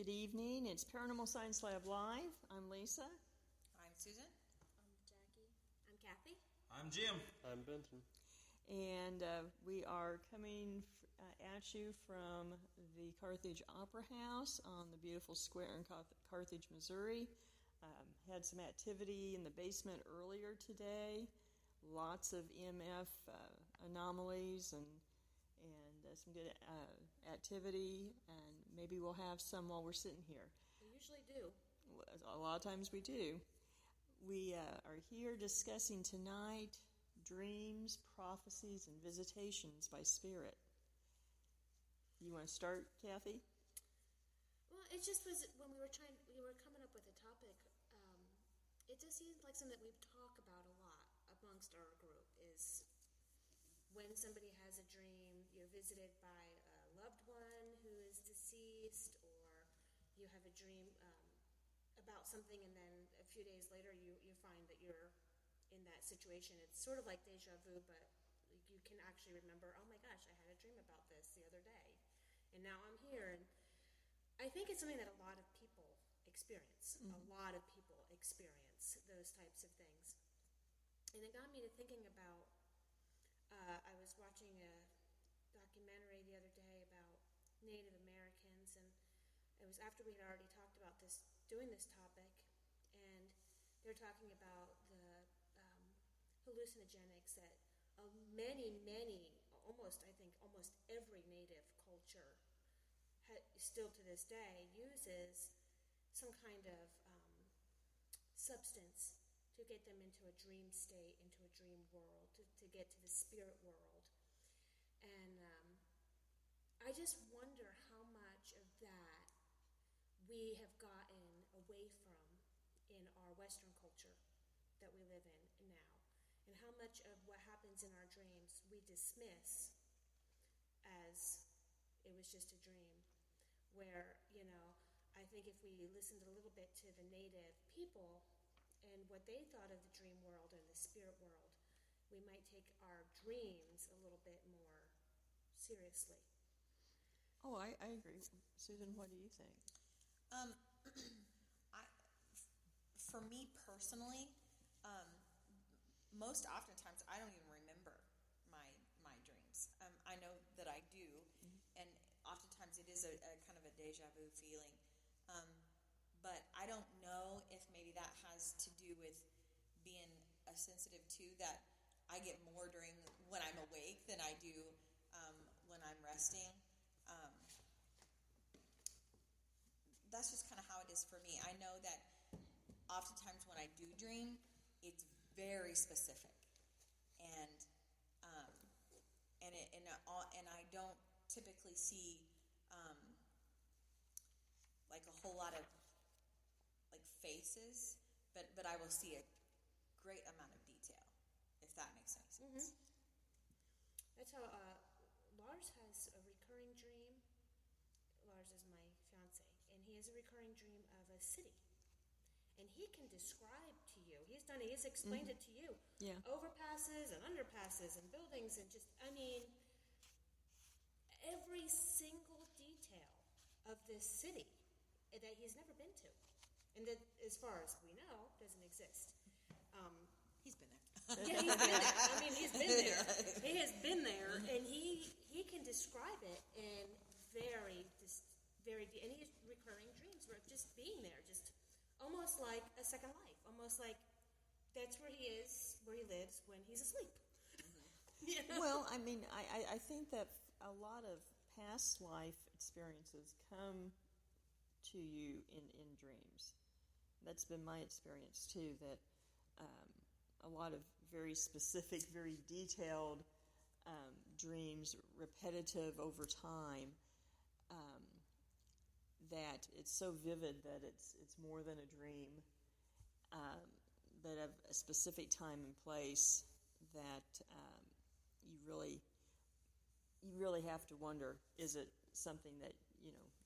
Good evening. It's Paranormal Science Lab Live. I'm Lisa. I'm Susan. I'm Jackie. I'm Kathy. I'm Jim. I'm Benton. And we are coming at you from the Carthage Opera House on the beautiful square in Carthage, Missouri. Had some activity in the basement earlier today. Lots of EMF anomalies and some good activity, and maybe we'll have some while we're sitting here. We usually do. A lot of times we do. We are here discussing tonight dreams, prophecies, and visitations by spirit. You want to start, Kathy? Well, it just was when we were coming up with a topic. It just seems like something that we talk about a lot amongst our group is when somebody has a dream, you're visited by a loved one who is deceased, or you have a dream about something, and then a few days later you find that you're in that situation. It's sort of like deja vu, but you can actually remember, oh my gosh, I had a dream about this the other day, and now I'm here. And I think it's something that a lot of people experience. Mm-hmm. A lot of people experience those types of things. And it got me to thinking about, I was watching a documentary the other day about Native Americans, and it was after we had already talked about doing this topic, and they're talking about the hallucinogenics that almost every Native culture still to this day uses some kind of substance to get them into a dream state, into a dream world, to get to the spirit world. And I just wonder how much of that we have gotten away from in our Western culture that we live in now, and how much of what happens in our dreams we dismiss as it was just a dream, where, I think if we listened a little bit to the Native people and what they thought of the dream world and the spirit world, we might take our dreams a little bit more seriously. Oh, I agree. Susan, what do you think? For me personally, most oftentimes I don't even remember my dreams. I know that I do, mm-hmm. and oftentimes it is a kind of a deja vu feeling. But I don't know if maybe that has to do with being a sensitive too, that I get more during when I'm awake than I do when I'm resting. That's just kind of how it is for me. I know that oftentimes when I do dream, it's very specific, and I don't typically see like a whole lot of like faces, but I will see a great amount of detail, if that makes any sense. Mm-hmm. That's how Lars has a recurring dream. Lars is my fiance, and he has a recurring dream of a city. And he can describe to you, he's explained mm-hmm. it to you. Yeah. Overpasses and underpasses and buildings and every single detail of this city that he's never been to. And that, as far as we know, doesn't exist. He's been there. Yeah, he's been there. He's been there. He has been there, and he can describe it in very, and he has recurring dreams where just being there, just almost like a second life, almost like that's where he is, where he lives when he's asleep. Mm-hmm. Well, I think that a lot of past life experiences come to you in dreams. That's been my experience too, that a lot of very specific, very detailed dreams, repetitive over time, that it's so vivid that it's more than a dream, but of a specific time and place that you really have to wonder, is it something that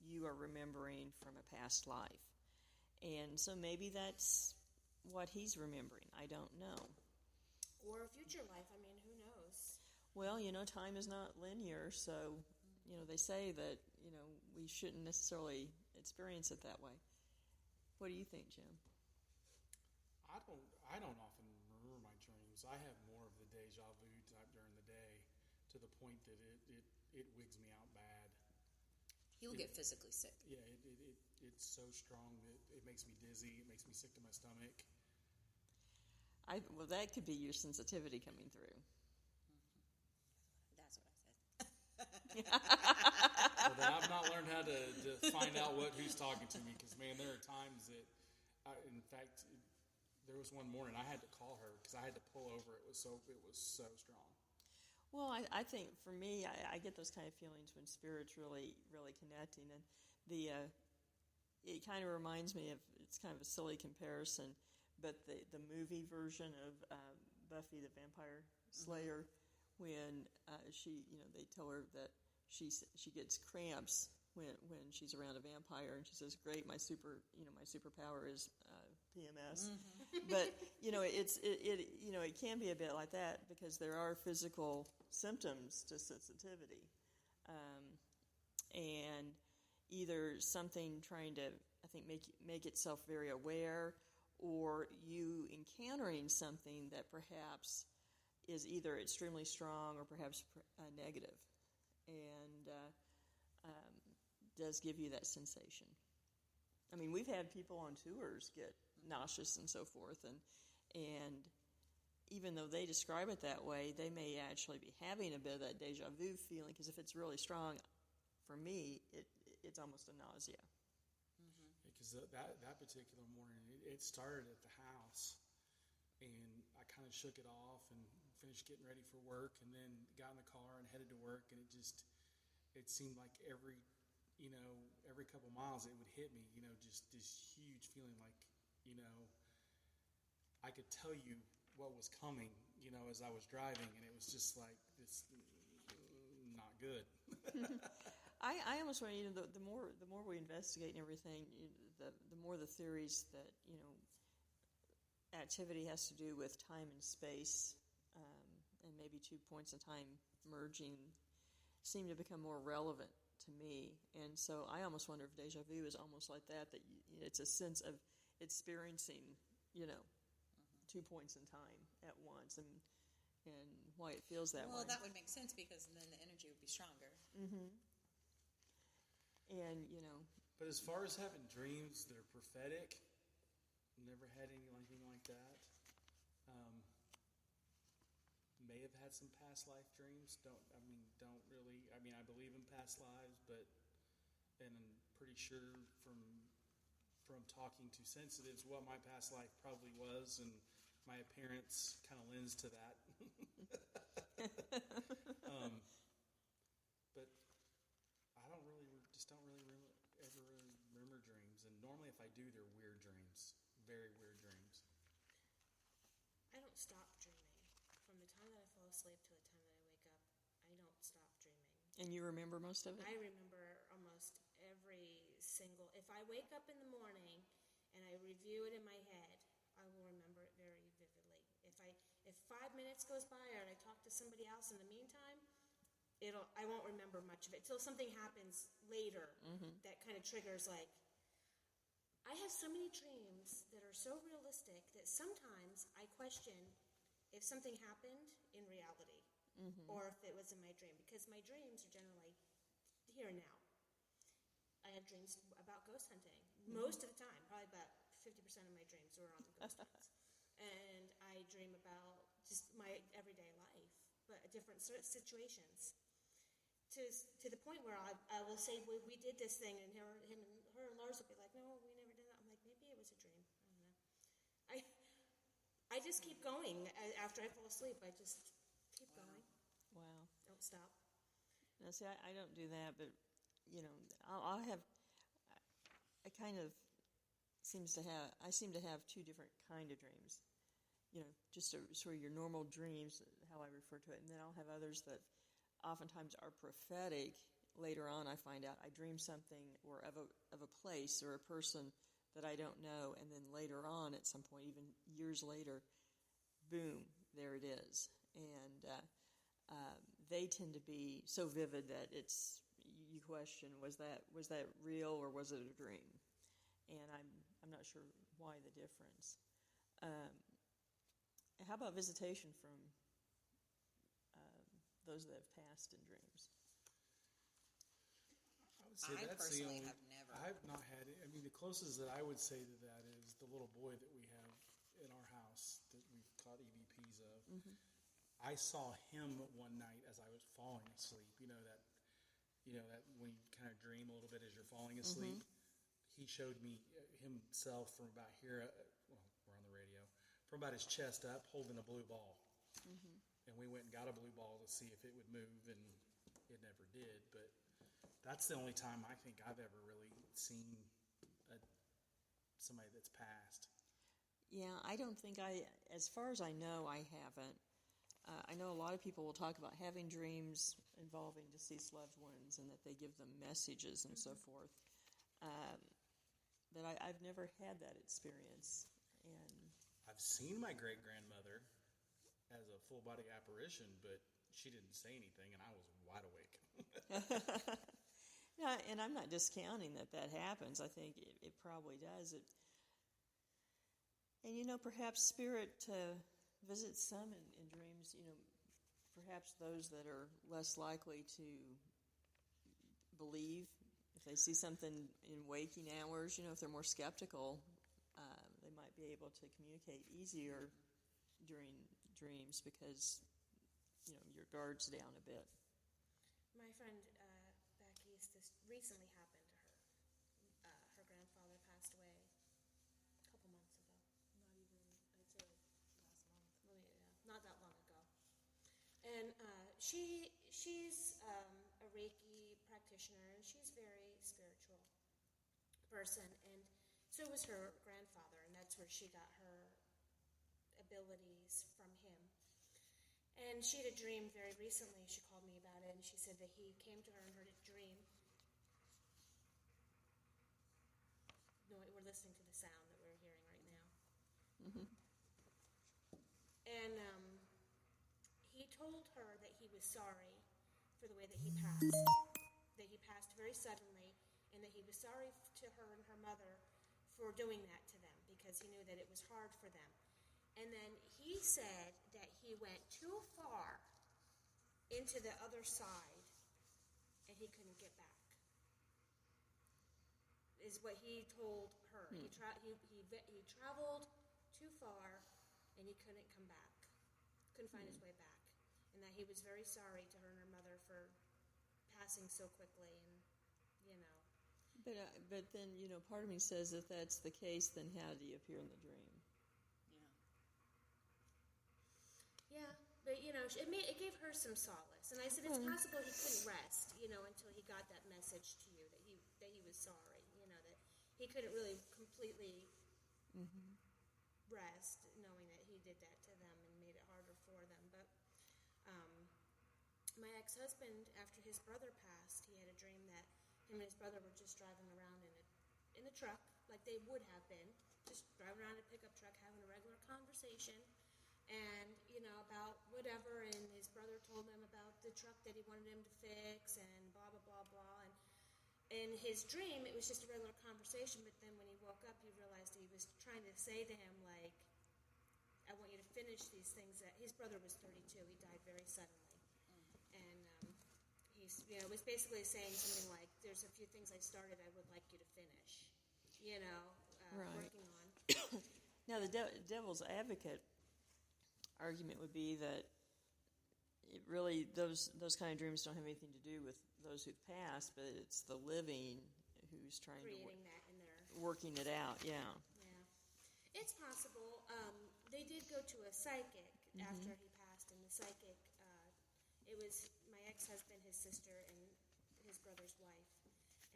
you are remembering from a past life? And so maybe that's what he's remembering. I don't know. Or a future life. Who knows? Well, time is not linear, so, they say that, we shouldn't necessarily experience it that way. What do you think, Jim? I don't often remember my dreams. I have more of the deja vu type during the day, to the point that it wigs me out bad. He'll get physically sick. Yeah, it's so strong that it makes me dizzy. It makes me sick to my stomach. Well, that could be your sensitivity coming through. That's what I said. Well, then I've not learned how to find out who's talking to me, because, man, there are times that, in fact, there was one morning I had to call her because I had to pull over. It was so strong. Well, I think for me, I get those kind of feelings when spirit's really, really connecting, and it kind of reminds me of, it's kind of a silly comparison, but the movie version of Buffy the Vampire Slayer, when they tell her that she gets cramps when she's around a vampire, and she says, "Great, my superpower is PMS." But it can be a bit like that, because there are physical symptoms to sensitivity, and either something trying to, I think, make itself very aware, or you encountering something that perhaps is either extremely strong or perhaps negative, and does give you that sensation. I mean, we've had people on tours get nauseous and so forth, and even though they describe it that way, they may actually be having a bit of that deja vu feeling, because if it's really strong, for me, it's almost a nausea. Because that particular morning, it started at the house, and I kind of shook it off and finished getting ready for work, and then got in the car and headed to work, and it seemed like every couple miles it would hit me, just this huge feeling like, I could tell you what was coming, as I was driving, and it was just like, this, not good. I almost want the more we investigate and everything, the more the theories that activity has to do with time and space, and maybe 2 points in time merging, seem to become more relevant to me. And so I almost wonder if deja vu is almost like that it's a sense of experiencing 2 points in time at once, and why it feels that way. Well, that would make sense, because then the energy would be stronger. And But as far as having dreams that are prophetic, never had anything like that. May have had some past life dreams. Don't really. I mean, I believe in past lives, and I'm pretty sure from talking to sensitives what my past life probably was, and my appearance kind of lends to that. But I don't really ever remember dreams, and normally if I do, they're weird dreams, very weird dreams. I don't stop dreaming. From the time that I fall asleep to the time that I wake up, I don't stop dreaming. And you remember most of it? I remember almost every single... If I wake up in the morning and I review it in my head, I will remember it very vividly. If 5 minutes goes by or I talk to somebody else in the meantime, I won't remember much of it till something happens later that kind of triggers, like... I have so many dreams that are so realistic that sometimes I question if something happened in reality or if it was in my dream, because my dreams are generally here and now. I have dreams about ghost hunting most of the time. Probably about 50% of my dreams are on ghost hunts. And I dream about just my everyday life, but different situations. To the point where I will say, we did this thing, and her and Lars will be like, no, we never did that. I'm like, maybe it was a dream. I don't know. I just keep going. After I fall asleep, I just keep going. Wow. Don't stop. Now, see, I don't do that, but, I seem to have 2 different kind of dreams. Just sort of your normal dreams, how I refer to it, and then I'll have others that oftentimes are prophetic. Later on, I find out I dream something or of a place or a person that I don't know, and then later on, at some point, even years later, boom, there it is. And they tend to be so vivid that you question, was that real or was it a dream? And I'm not sure why the difference. How about visitation from those that have passed in dreams? I would say I that's the personally only. have never. I've not had it. I mean, the closest that I would say to that is the little boy that we have in our house that we've caught EVPs of. Mm-hmm. I saw him one night as I was falling asleep. You know that when you kind of dream a little bit as you're falling asleep. He showed me himself from about here. Well, we're on the radio. From about his chest up, holding a blue ball. And we went and got a blue ball to see if it would move, and it never did. But that's the only time I think I've ever really seen somebody that's passed. Yeah, I don't think as far as I know, I haven't. I know a lot of people will talk about having dreams involving deceased loved ones and that they give them messages and so forth. But I've never had that experience. And I've seen my great-grandmother as a full-body apparition, but she didn't say anything, and I was wide awake. yeah, and I'm not discounting that happens. I think it probably does. And perhaps spirit visits some in dreams. Perhaps those that are less likely to believe, if they see something in waking hours, if they're more skeptical, they might be able to communicate easier during dreams because your guard's down a bit. My friend back east, this recently happened to her. Her grandfather passed away a couple months ago. I'd say like last month. Well, yeah, not that long ago. And she's a Reiki practitioner, and she's a very spiritual person. And so was her grandfather, and that's where she got her abilities from him. And she had a dream very recently. She called me about it, and she said that he came to her and heard a dream. No, we're listening to the sound that we're hearing right now. And he told her that he was sorry for the way that he passed. That he passed very suddenly, and that he was sorry to her and her mother for doing that to them because he knew that it was hard for them. And then he said that he went too far into the other side and he couldn't get back. Is what he told her. He traveled too far and he couldn't come back. Couldn't find his way back. And that he was very sorry to her and her mother for passing so quickly and. But then, part of me says if that's the case, then how do you appear in the dream? Yeah, but it gave her some solace, and I said it's possible he couldn't rest, until he got that message to you that he was sorry, that he couldn't really completely rest, knowing that he did that to them and made it harder for them. But my ex-husband, after his brother passed, he had a dream that him and his brother were just driving around in a truck, like they would have been, just driving around in a pickup truck, having a regular conversation. And, about whatever, and his brother told him about the truck that he wanted him to fix, and blah, blah, blah, blah. And in his dream, it was just a regular conversation, but then when he woke up, he realized he was trying to say to him, like, I want you to finish these things that, his brother was 32, he died very suddenly. And was basically saying something like, there's a few things I started I would like you to finish, Right. working on. Now, the devil's advocate argument would be that it really those kind of dreams don't have anything to do with those who've passed, but it's the living who's trying Creating that in there. working it out. Yeah. Yeah, it's possible. They did go to a psychic after he passed, and the psychic, it was my ex-husband, his sister, and his brother's wife.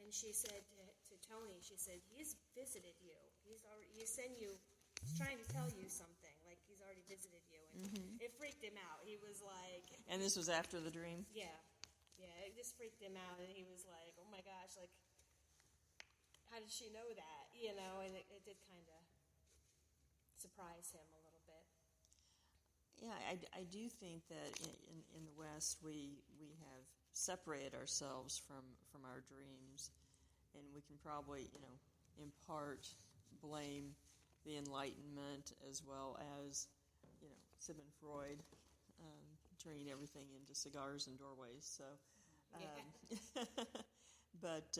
And she said to Tony, she said, he's visited you. He's trying to tell you something. Like, he's already visited you. And it freaked him out. He was like... And this was after the dream? Yeah. Yeah, it just freaked him out. And he was like, oh my gosh, like, how did she know that? And it did kind of surprise him a little bit. Yeah, I do think that in the West we have separate ourselves from our dreams, and we can probably, in part blame the Enlightenment as well as, Sigmund Freud turning everything into cigars and doorways. So, but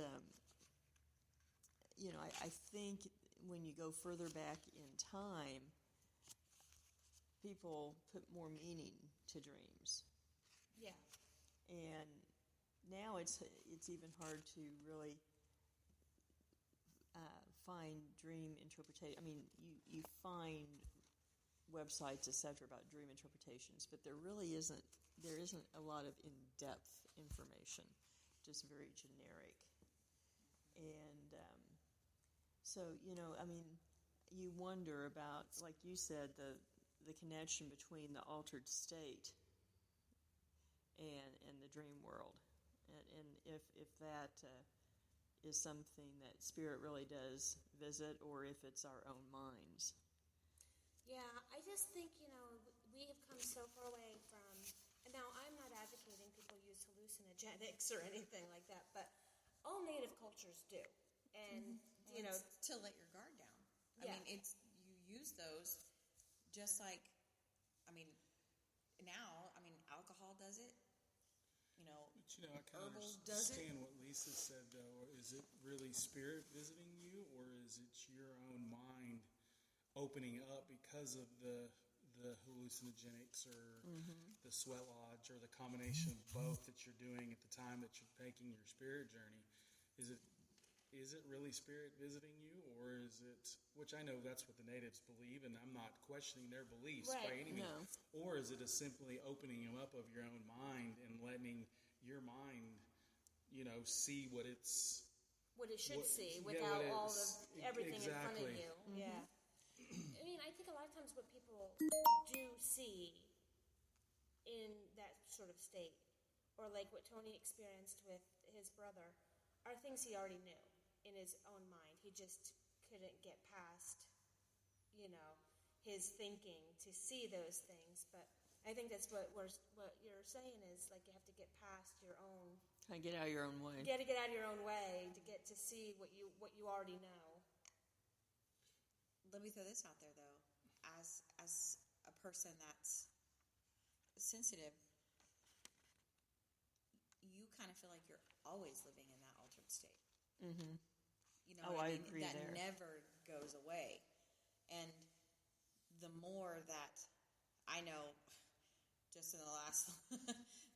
I think when you go further back in time, people put more meaning to dreams. Yeah. And now it's even hard to really find dream interpretation. I mean, you find websites, etc., about dream interpretations, but there isn't a lot of in-depth information, just very generic. And so, I mean, you wonder about, like you said, the connection between the altered state and the dream world, and if that is something that spirit really does visit, or if it's our own minds. Yeah, I just think, we have come so far away from, and now I'm not advocating people use hallucinogenics or anything like that, but all native cultures do. And, It's to let your guard down. Yeah. I mean, you use those just like, now, alcohol does it. But I kind of Herbal does it? understand what Lisa said, though. Is it really spirit visiting you, or is it your own mind opening up because of the hallucinogenics or the sweat lodge or the combination of both that you're doing at the time that you're taking your spirit journey? Is it really spirit visiting you, or is it, which I know that's what the natives believe, and I'm not questioning their beliefs by Right. any means, No. or is it a simply opening up of your own mind and letting your mind, see what it should see yeah, without what all it's- of everything in front of exactly. you. Yeah. I mean, I think a lot of times what people do see in that sort of state, or like what Tony experienced with his brother, are things he already knew in his own mind. He just couldn't get past, his thinking to see those things. But I think that's what you're saying is, like, you have to get past your own. Kind of get out of your own way. You got to get out of your own way to get to see what you already know. Let me throw this out there, though. As a person that's sensitive, you kind of feel like you're always living in that altered state. Mm-hmm. I I agree that there. never goes away. And the more that I know, just in the last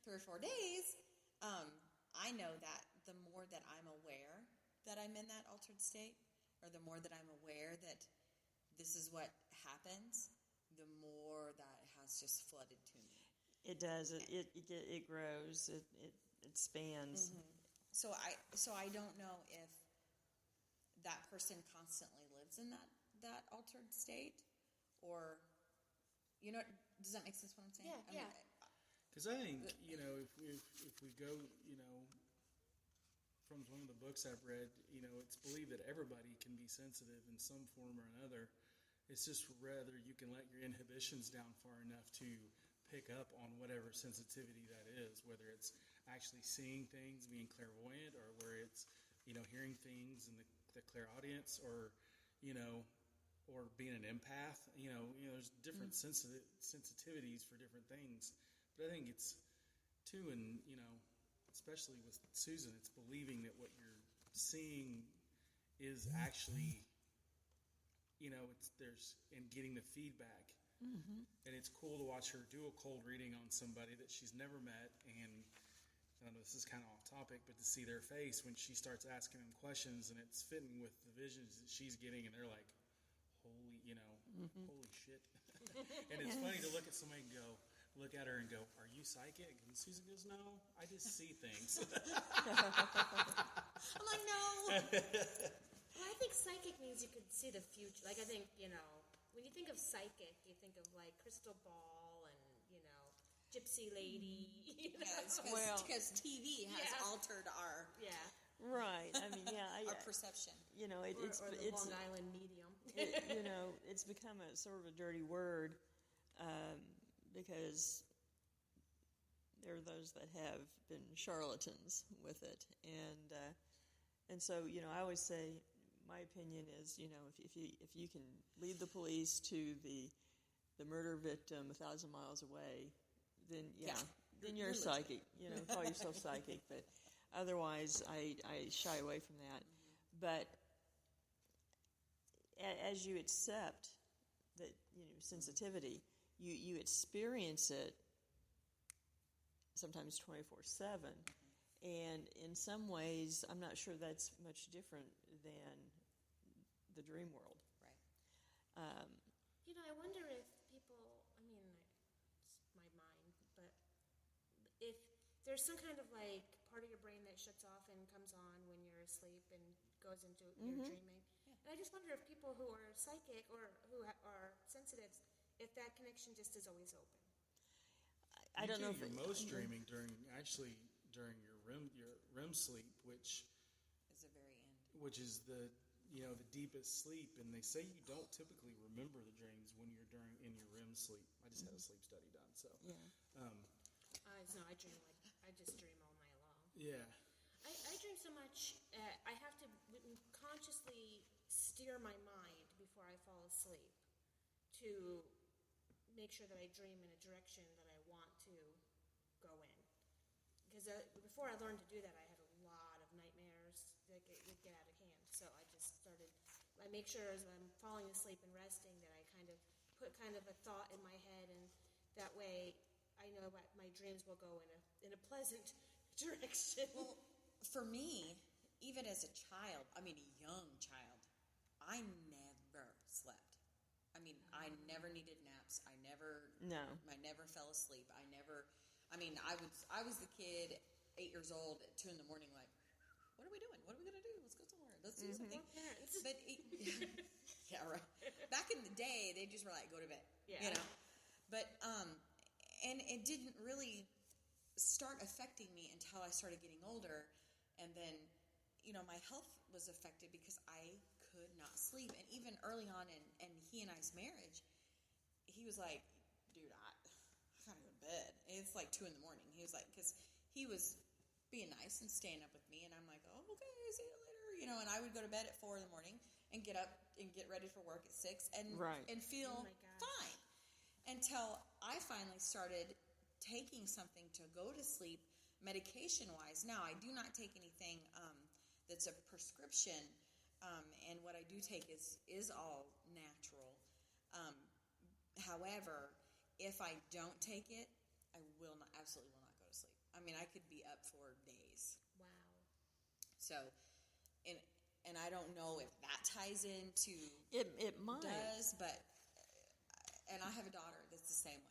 3 or 4 days, I know that the more that I'm aware that I'm in that altered state, or the more that I'm aware that this is what happens, the more that has just flooded to me. It does. It grows. It spans. So I don't know if that person constantly lives in that altered state, or does that make sense what I'm saying? Yeah, yeah. Because I think, if we go, from one of the books I've read, it's believed that everybody can be sensitive in some form or another. It's just whether you can let your inhibitions down far enough to pick up on whatever sensitivity that is, whether it's actually seeing things, being clairvoyant, or where it's, hearing things in the clairaudience, or, or being an empath. There's different sensitivities for different things. But I think it's, too, and, especially with Susan, it's believing that what you're seeing is actually, and getting the feedback. Mm-hmm. And it's cool to watch her do a cold reading on somebody that she's never met, and I know this is kind of off topic, but to see their face when she starts asking them questions, and it's fitting with the visions that she's getting, and they're like, holy shit. And it's funny to look at somebody and look at her and go, are you psychic? And Susan goes, no, I just see things. I'm like, no. Well, I think psychic means you could see the future. Like, I think, when you think of psychic, you think of, like, crystal ball and, gypsy lady. Because TV has altered our Yeah. Right. I mean, yeah. our perception. It's Or the it's Long Island medium. it's become a sort of a dirty word, because there are those that have been charlatans with it, and so I always say, my opinion is, if you can lead the police to the murder victim 1,000 miles away, then then you're psychic. Call yourself psychic, but otherwise, I shy away from that. But as you accept that sensitivity, you experience it sometimes 24/7, and in some ways, I'm not sure that's much different than the dream world. Right. I wonder if people, it's my mind, but if there's some kind of part of your brain that shuts off and comes on when you're asleep and goes into your dreaming. Yeah. And I just wonder if people who are psychic or who are sensitive, if that connection just is always open. I don't know if your most dreaming during your REM sleep, which Is the very end. which is the deepest sleep, and they say you don't typically remember the dreams when you're in your REM sleep. I just had a sleep study done, so Yeah. No, I dream I just dream all night long. yeah. I dream so much, I have to consciously steer my mind before I fall asleep to make sure that I dream in a direction that I want to go in. Because before I learned to do that, I had a lot of nightmares that would get out of hand. So I make sure as I'm falling asleep and resting that I kind of put kind of a thought in my head, and that way I know my dreams will go in a pleasant direction. Well, for me, even as a child, a young child, I never slept. I never needed naps. I never fell asleep. I was the kid, 8 years old, at 2 a.m, like, what are we doing? What are we gonna do? Let's go somewhere. Let's do something. But yeah, right. Back in the day, they just were like, go to bed. Yeah. But and it didn't really start affecting me until I started getting older, and then my health was affected because I could not sleep. And even early on in he and I's marriage, he was like, dude, I gotta go to bed. And it's like 2 a.m. He was like, because he was being nice and staying up with me, and I'm like, oh, okay, see you later, and I would go to bed at 4 a.m. and get up and get ready for work at 6 and feel fine, until I finally started taking something to go to sleep, medication-wise. Now, I do not take anything that's a prescription, and what I do take is all natural. However, if I don't take it, I absolutely will not go to sleep. I could be up for days. Wow. So, and I don't know if that ties into It might. Does, but and I have a daughter that's the same way.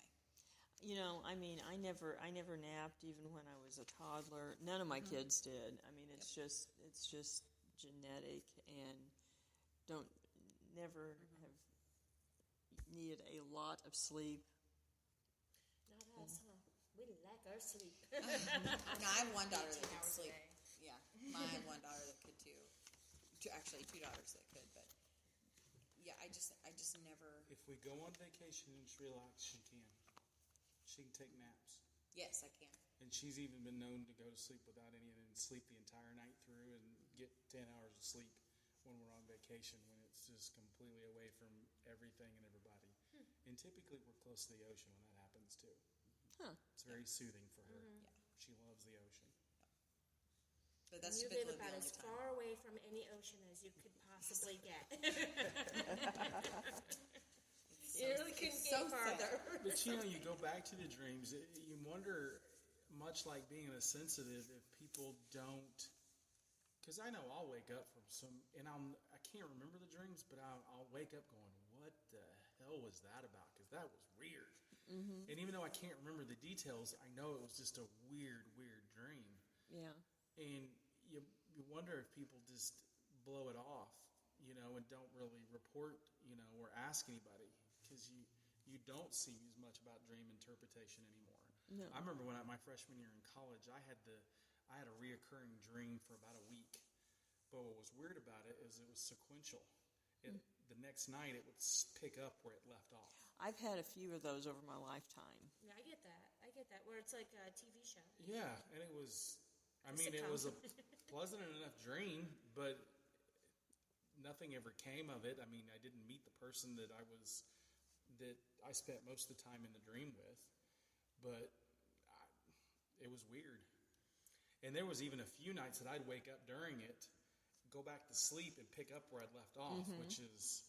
I never napped even when I was a toddler. None of my kids did. It's just genetic, and never have needed a lot of sleep. Not us, huh? We like our sleep. No, I have one daughter that 18 could hours a sleep. day. Yeah, I have one daughter that could too. Actually, 2 daughters that could, but yeah, I just never. If we go on vacation and just relax, she can. She can take naps. Yes, I can. And she's even been known to go to sleep without any, and sleep the entire night through and get 10 hours of sleep when we're on vacation, when it's just completely away from everything and everybody. And typically we're close to the ocean when that happens too. Huh. It's very soothing for her. Yeah. She loves the ocean. But that's You typically live about the as only time. far away from any ocean as you could possibly get. You really couldn't It's get so farther. But you go back to the dreams, you wonder, much like being a sensitive, if people don't, because I know I'll wake up from and I can't remember the dreams, but I'll wake up going, what the hell was that about? Because that was weird. Mm-hmm. And even though I can't remember the details, I know it was just a weird dream. Yeah. And you wonder if people just blow it off, and don't really report, or ask anybody, because you don't see as much about dream interpretation anymore. No. I remember when my freshman year in college, I had a reoccurring dream for about a week. But what was weird about it is it was sequential. the next night it would pick up where it left off. I've had a few of those over my lifetime. Yeah, I get that. Where it's like a TV show. Yeah, and it was, A it sitcom. was a pleasant enough dream, but nothing ever came of it. I mean, I didn't meet the person that I spent most of the time in the dream with, but it was weird. And there was even a few nights that I'd wake up during it, go back to sleep, and pick up where I'd left off, which is,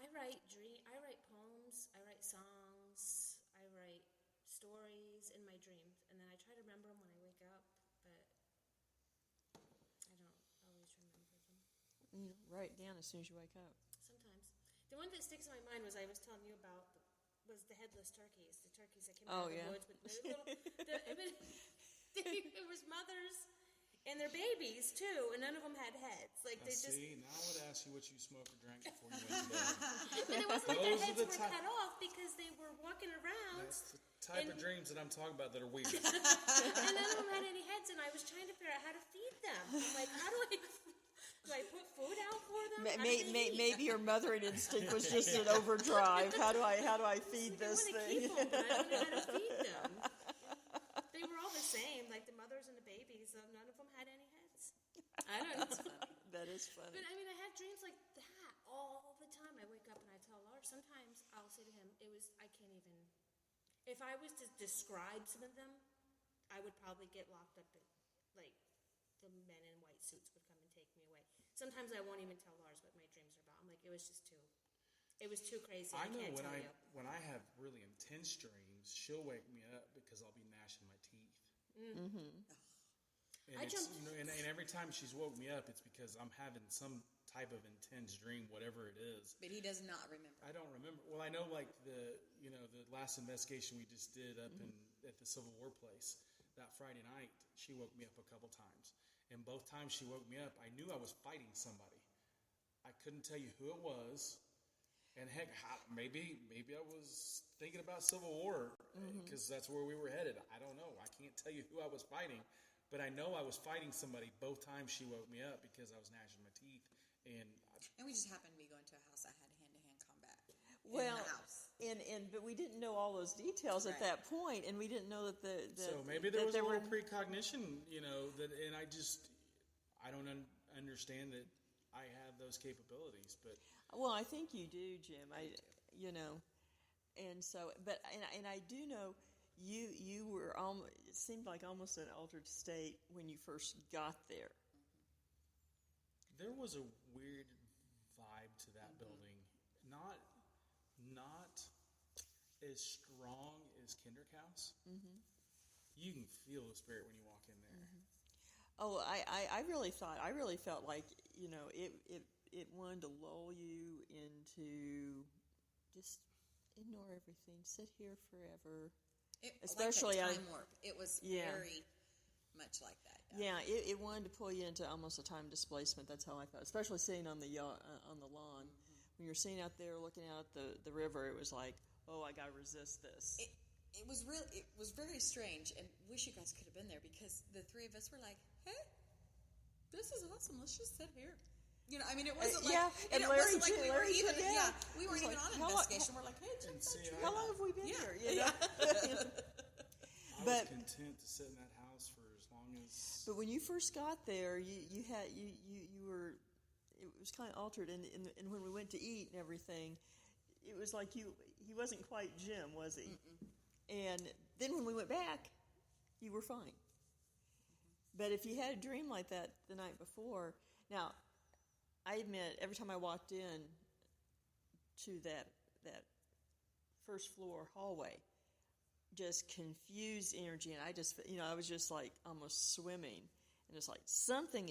I write poems, I write songs, I write stories in my dreams, and then I try to remember them when I wake up, but I don't always remember them. Write it down as soon as you wake up. Sometimes. The one that sticks in my mind was I was telling you about was the headless turkeys, the turkeys that came Oh, out of yeah. the woods with the little. It was mothers and their babies too, and none of them had heads. Like Now, they just. see, now I would ask you what you smoked or drank before you went to bed. But it wasn't like their Those are heads the were type- cut off because they were walking around. That's the type of dreams that I'm talking about that are weird. And none of them had any heads, and I was trying to figure out how to feed them. I'm like, how do I put food out for them? How do they eat? Maybe your mothering instinct was just in overdrive. How do I feed I this want to thing? keep them, but I don't know how to feed them. They were all the same, like the mothers and the babies. So none of them had any heads. I don't know. That is funny. But I mean, I have dreams like that all the time. I wake up and I tell Lars. Sometimes I'll say to him, I can't even. If I was to describe some of them, I would probably get locked up. Like the men in white suits would come and take me away. Sometimes I won't even tell Lars what my dreams are about. I'm like, it was too crazy. I know can't when tell I you. when I have really intense dreams, she'll wake me up because I'll be gnashing my teeth. And I it's, jumped- and every time she's woke me up, it's because I'm having some type of intense dream, whatever it is. But he does not remember. I don't remember. Well, I know like the last investigation we just did up at the Civil War place that Friday night, she woke me up a couple times, and both times she woke me up, I knew I was fighting somebody. I couldn't tell you who it was, and heck, maybe I was thinking about Civil War because that's where we were headed. I don't know. I can't tell you who I was fighting, but I know I was fighting somebody both times she woke me up because I was gnashing my teeth. And And we just happened to be going to a house that had hand-to-hand combat Well, in the house. but we didn't know all those details at Right. that point, and we didn't know that so maybe there was a there little were precognition, and I don't understand that I have those capabilities, but Well, I think you do, Jim. And so, and I do know you were it seemed like almost an altered state when you first got there. there was a weird vibe to that building. Not as strong as Kinderhouse. You can feel the spirit when you walk in there. Oh, I really felt like it wanted to lull you into just ignore everything, sit here forever. Especially like a time warp. It was Yeah. very much like that. Yeah, it wanted to pull you into almost a time displacement. That's how I felt, especially sitting on the lawn. When you're sitting out there looking out the river, it was like, oh, I got to resist this. It was very strange, and wish you guys could have been there because the three of us were like, "Hey, this is awesome. Let's just sit here." It wasn't like yeah, and it Larry wasn't like too. we were Larry even too, yeah. we weren't He's even like, on an how long- investigation. We're like, "Hey, check And that see, tree How out." long have we been Yeah. here? Yeah. I But- was content to sit in that house for as long as. But when you first got there, you were, it was kind of altered, and when we went to eat and everything, it was like he wasn't quite Jim, was he? And then when we went back, you were fine. But if you had a dream like that the night before, now, I admit, every time I walked in to that first floor hallway, just confused energy, and I was just like almost swimming, and it's like something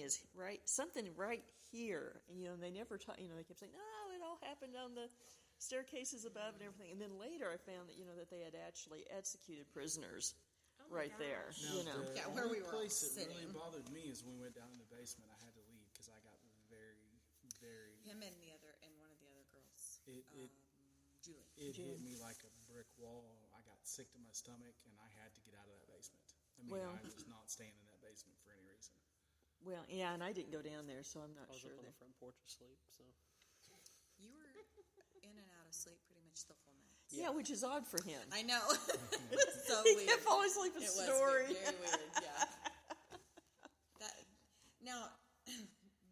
right here, and they never they kept saying, no, it all happened on the staircases above and everything, and then later I found that they had actually executed prisoners Oh my right there, gosh. The Yeah, where only we were all place that really sitting. bothered me is when we went down in the basement. I had to leave because I got very, very. Him and one of the other girls, It Julie. hit me like a brick wall. I got sick to my stomach, and I had to get out of that basement. I Well- was not staying in that basement for any reason. Well, yeah, and I didn't go down there, so I'm not I was sure. up on That, the front porch asleep, so. You were in and out of sleep pretty much the whole night. yeah, which is odd for him. I know. So He weird. kept falling asleep with It a was story. very weird, yeah. Now,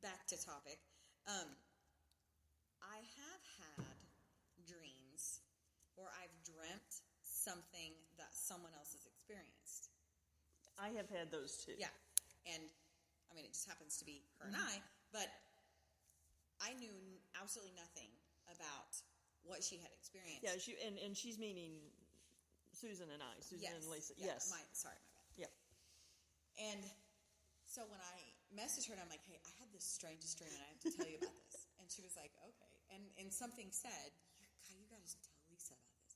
back to topic. I have had dreams, or I've dreamt something that someone else has experienced. I have had those too. Yeah, and I mean, it just happens to be her and I, but I knew absolutely nothing about what she had experienced. Yeah, and she's meaning Susan and I, Susan Yes. and Lisa. Yeah, Yes. sorry, my bad. Yeah. And so when I messaged her, and I'm like, hey, I had this strangest dream, and I have to tell you about this. And she was like, okay. And something said, you got to tell Lisa about this.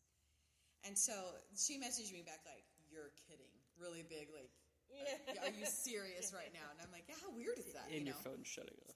And so she messaged me back like, you're kidding. Really big, like, are you serious right now? And I'm like, yeah, how weird is that? And you your know? phone's shutting off.